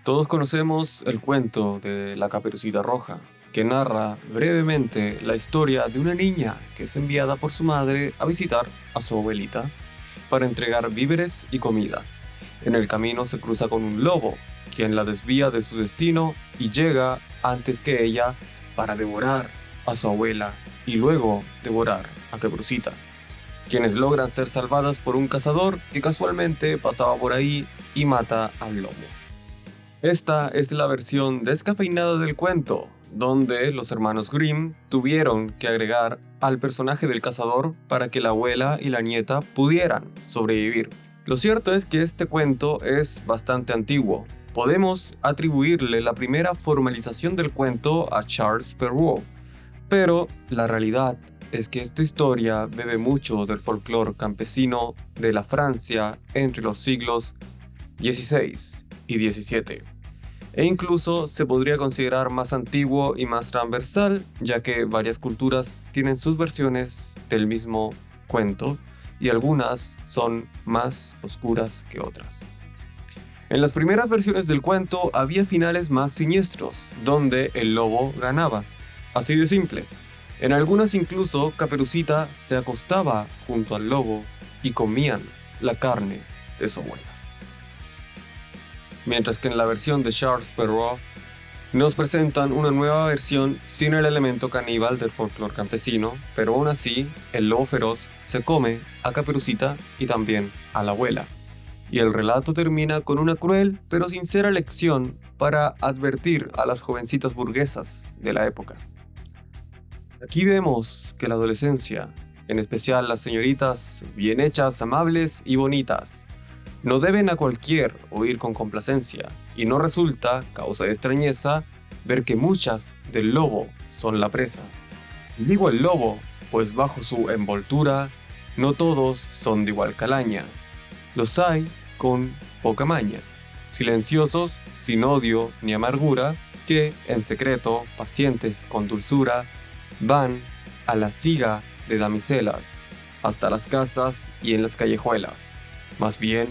Todos conocemos el cuento de la Caperucita Roja, que narra brevemente la historia de una niña que es enviada por su madre a visitar a su abuelita para entregar víveres y comida. En el camino se cruza con un lobo, quien la desvía de su destino y llega antes que ella para devorar a su abuela y luego devorar a Caperucita, quienes logran ser salvadas por un cazador que casualmente pasaba por ahí y mata al lobo. Esta es la versión descafeinada del cuento, donde los hermanos Grimm tuvieron que agregar al personaje del cazador para que la abuela y la nieta pudieran sobrevivir. Lo cierto es que este cuento es bastante antiguo. Podemos atribuirle la primera formalización del cuento a Charles Perrault, pero la realidad es que esta historia bebe mucho del folclore campesino de la Francia entre los siglos XVI y XVII, e incluso se podría considerar más antiguo y más transversal, ya que varias culturas tienen sus versiones del mismo cuento y algunas son más oscuras que otras. En las primeras versiones del cuento había finales más siniestros, donde el lobo ganaba. Así de simple. En algunas incluso Caperucita se acostaba junto al lobo y comían la carne de su abuela. Mientras que en la versión de Charles Perrault nos presentan una nueva versión sin el elemento caníbal del folclore campesino, pero aún así el lobo feroz se come a Caperucita y también a la abuela. Y el relato termina con una cruel pero sincera lección para advertir a las jovencitas burguesas de la época. Aquí vemos que la adolescencia, en especial las señoritas bien hechas, amables y bonitas, no deben a cualquier oír con complacencia, y no resulta causa de extrañeza ver que muchas del lobo son la presa. Digo el lobo, pues bajo su envoltura, no todos son de igual calaña. Los hay con poca maña, silenciosos, sin odio ni amargura, que, en secreto, pacientes con dulzura, van a la siga de damiselas, hasta las casas y en las callejuelas. Más bien,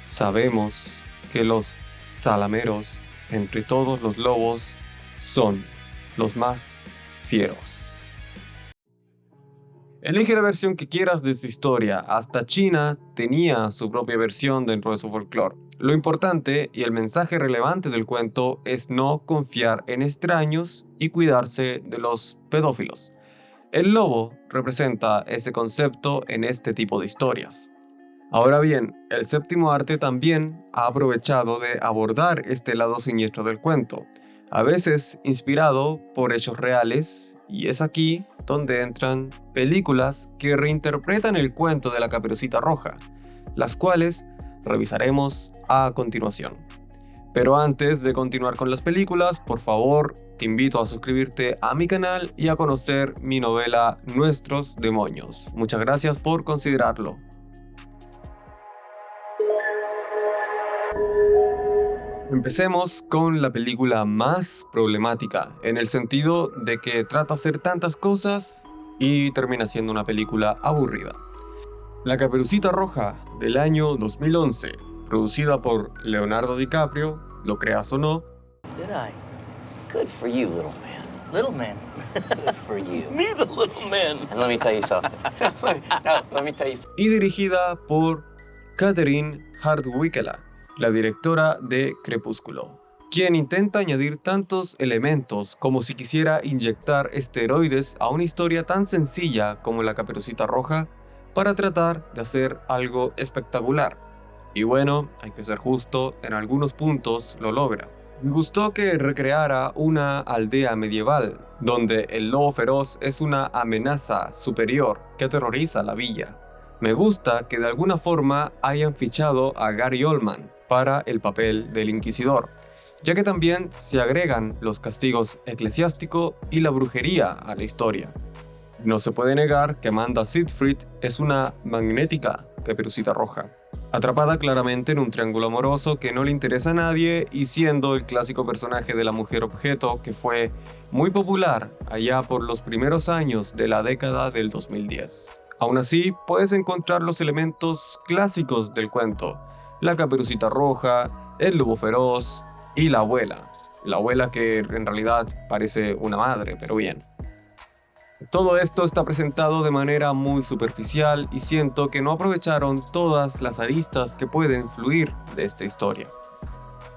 sabemos que los salameros entre todos los lobos son los más fieros. Elige la versión que quieras de su historia. Hasta China tenía su propia versión dentro de su folclore. Lo importante y el mensaje relevante del cuento es no confiar en extraños y cuidarse de los pedófilos. El lobo representa ese concepto en este tipo de historias. Ahora bien, el séptimo arte también ha aprovechado de abordar este lado siniestro del cuento, a veces inspirado por hechos reales, y es aquí donde entran películas que reinterpretan el cuento de la Caperucita Roja, las cuales revisaremos a continuación. Pero antes de continuar con las películas, por favor, te invito a suscribirte a mi canal y a conocer mi novela Nuestros Demonios. Muchas gracias por considerarlo. Empecemos con la película más problemática, en el sentido de que trata de hacer tantas cosas y termina siendo una película aburrida. La Caperucita Roja, del año 2011, producida por Leonardo DiCaprio, lo creas o no. Did I? Good for you, little man. Little man? Good for you. Me, the little man. And let me tell you something. Let me tell you something. Y dirigida por Catherine Hardwicke, la directora de Crepúsculo, quien intenta añadir tantos elementos como si quisiera inyectar esteroides a una historia tan sencilla como la Caperucita Roja para tratar de hacer algo espectacular. Y bueno, hay que ser justo, en algunos puntos lo logra. Me gustó que recreara una aldea medieval, donde el lobo feroz es una amenaza superior que aterroriza la villa. Me gusta que de alguna forma hayan fichado a Gary Oldman para el papel del inquisidor, ya que también se agregan los castigos eclesiásticos y la brujería a la historia. No se puede negar que Amanda Seyfried es una magnética Caperucita Roja, atrapada claramente en un triángulo amoroso que no le interesa a nadie y siendo el clásico personaje de la mujer objeto que fue muy popular allá por los primeros años de la década del 2010. Aún así, puedes encontrar los elementos clásicos del cuento, la Caperucita Roja, el Lobo Feroz y la abuela. La abuela que en realidad parece una madre, pero bien. Todo esto está presentado de manera muy superficial y siento que no aprovecharon todas las aristas que pueden fluir de esta historia.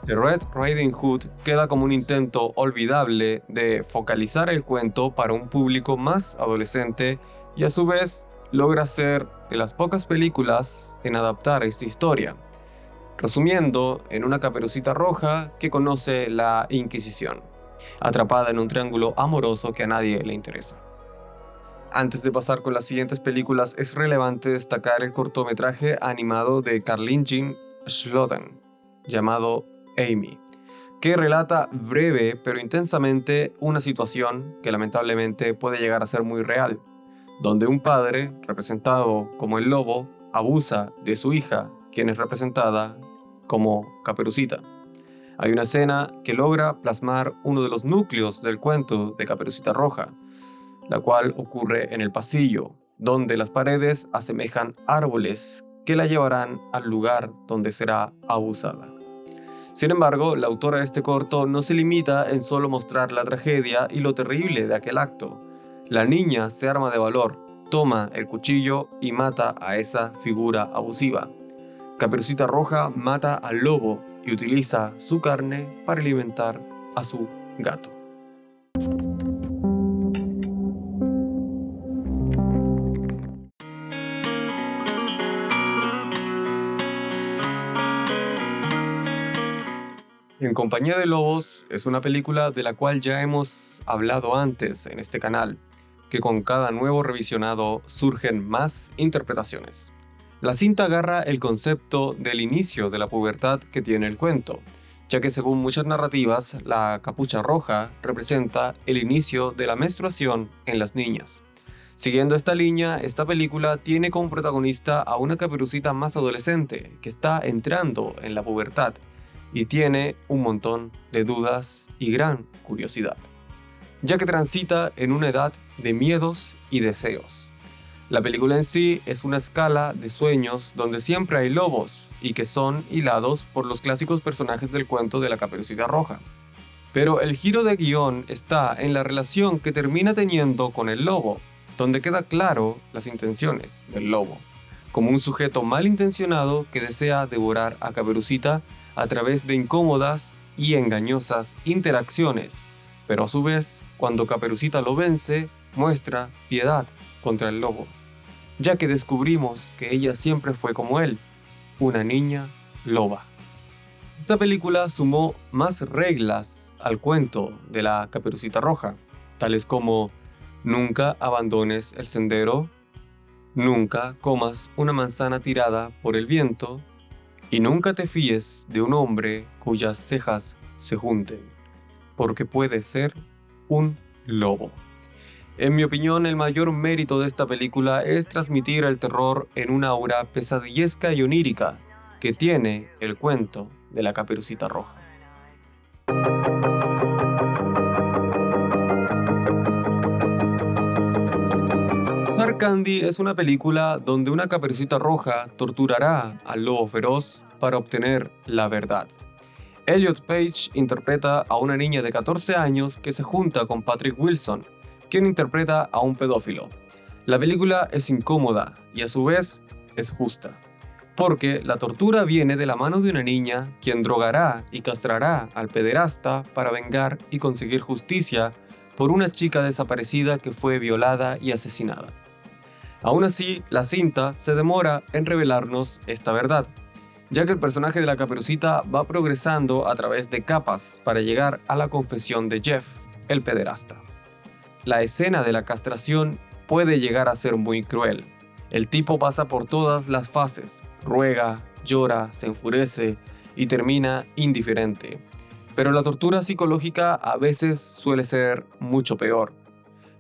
The Red Riding Hood queda como un intento olvidable de focalizar el cuento para un público más adolescente y a su vez logra ser de las pocas películas en adaptar esta historia, resumiendo en una Caperucita Roja que conoce la Inquisición, atrapada en un triángulo amoroso que a nadie le interesa. Antes de pasar con las siguientes películas, es relevante destacar el cortometraje animado de Carlin Jean Schouten, llamado Amy, que relata breve pero intensamente una situación que lamentablemente puede llegar a ser muy real, donde un padre, representado como el lobo, abusa de su hija, quien es representada como Caperucita. Hay una escena que logra plasmar uno de los núcleos del cuento de Caperucita Roja, la cual ocurre en el pasillo, donde las paredes asemejan árboles que la llevarán al lugar donde será abusada. Sin embargo, la autora de este corto no se limita en solo mostrar la tragedia y lo terrible de aquel acto. La niña se arma de valor, toma el cuchillo y mata a esa figura abusiva. Caperucita Roja mata al lobo y utiliza su carne para alimentar a su gato. En compañía de lobos es una película de la cual ya hemos hablado antes en este canal, que con cada nuevo revisionado surgen más interpretaciones. La cinta agarra el concepto del inicio de la pubertad que tiene el cuento, ya que según muchas narrativas, la capucha roja representa el inicio de la menstruación en las niñas. Siguiendo esta línea, esta película tiene como protagonista a una Caperucita más adolescente, que está entrando en la pubertad, y tiene un montón de dudas y gran curiosidad, ya que transita en una edad de miedos y deseos. La película en sí es una escala de sueños donde siempre hay lobos y que son hilados por los clásicos personajes del cuento de la Caperucita Roja. Pero el giro de guión está en la relación que termina teniendo con el lobo, donde queda claro las intenciones del lobo, como un sujeto malintencionado que desea devorar a Caperucita a través de incómodas y engañosas interacciones, pero a su vez, cuando Caperucita lo vence, muestra piedad contra el lobo, ya que descubrimos que ella siempre fue como él, una niña loba. Esta película sumó más reglas al cuento de la Caperucita Roja, tales como nunca abandones el sendero, nunca comas una manzana tirada por el viento, y nunca te fíes de un hombre cuyas cejas se junten, porque puede ser un lobo. En mi opinión, el mayor mérito de esta película es transmitir el terror en una aura pesadillesca y onírica que tiene el cuento de la Caperucita Roja. Hard Candy es una película donde una Caperucita Roja torturará al lobo feroz para obtener la verdad. Elliot Page interpreta a una niña de 14 años que se junta con Patrick Wilson, quien interpreta a un pedófilo. La película es incómoda y a su vez es justa, porque la tortura viene de la mano de una niña quien drogará y castrará al pederasta para vengar y conseguir justicia por una chica desaparecida que fue violada y asesinada. Aún así, la cinta se demora en revelarnos esta verdad, ya que el personaje de la Caperucita va progresando a través de capas para llegar a la confesión de Jeff, el pederasta. La escena de la castración puede llegar a ser muy cruel. El tipo pasa por todas las fases, ruega, llora, se enfurece y termina indiferente. Pero la tortura psicológica a veces suele ser mucho peor.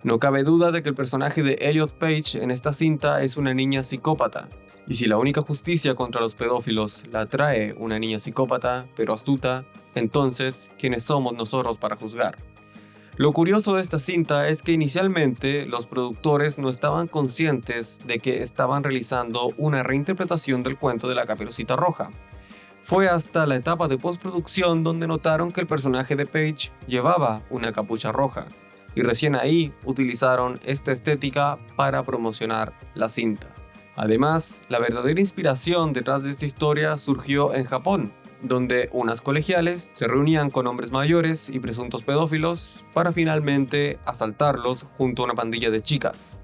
No cabe duda de que el personaje de Elliot Page en esta cinta es una niña psicópata. Y si la única justicia contra los pedófilos la trae una niña psicópata, pero astuta, entonces, ¿quiénes somos nosotros para juzgar? Lo curioso de esta cinta es que inicialmente los productores no estaban conscientes de que estaban realizando una reinterpretación del cuento de la Caperucita Roja. Fue hasta la etapa de postproducción donde notaron que el personaje de Paige llevaba una capucha roja, y recién ahí utilizaron esta estética para promocionar la cinta. Además, la verdadera inspiración detrás de esta historia surgió en Japón, donde unas colegiales se reunían con hombres mayores y presuntos pedófilos para finalmente asaltarlos junto a una pandilla de chicas.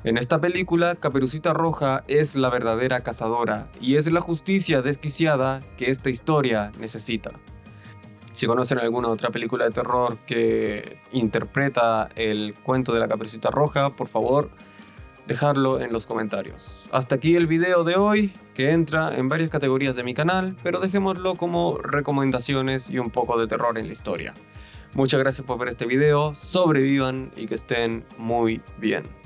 En esta película, Caperucita Roja es la verdadera cazadora y es la justicia desquiciada que esta historia necesita. Si conocen alguna otra película de terror que interpreta el cuento de la Caperucita Roja, por favor, dejarlo en los comentarios. Hasta aquí el video de hoy, que entra en varias categorías de mi canal, pero dejémoslo como recomendaciones y un poco de terror en la historia. Muchas gracias por ver este video, sobrevivan y que estén muy bien.